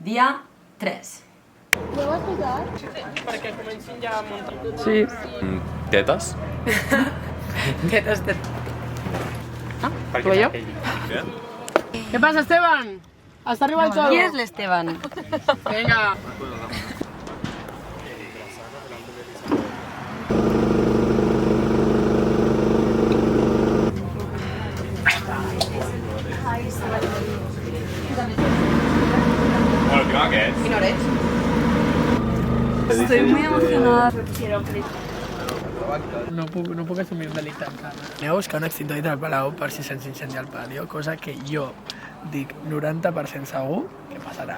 Dia 3. Ja ho has posat? Perquè comencin ja a muntar. Sí. Tetes? Tetes de... ¿Tú y yo? ¿Qué pasa, Esteban? Hasta arriba el todo. Qui és l'Esteban? Venga. Bueno, el que és? Quina hora és? Estoy muy emocionada. No puc assumir un delicte encara. Aneu a buscar un extintor al Palau per si se'ns incendia el patio, cosa que jo dic 90% segur que passarà.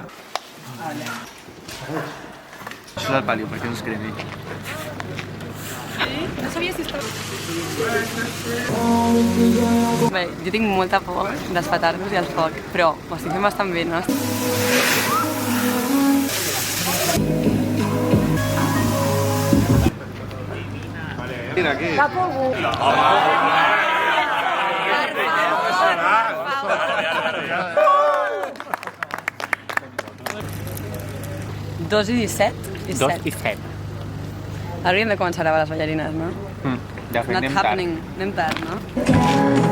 Això és el palio, perquè no es cremi. No sabia si estava... Bé, jo tinc molta por dels petardos i el foc, però ho estic fent bastant bé, no? Mira, aquí. Dos i 17? 2 i 7. Hauríem de començar a gravar les ballarines, no? De fet, Not anem tard. happening. Anem tard, no?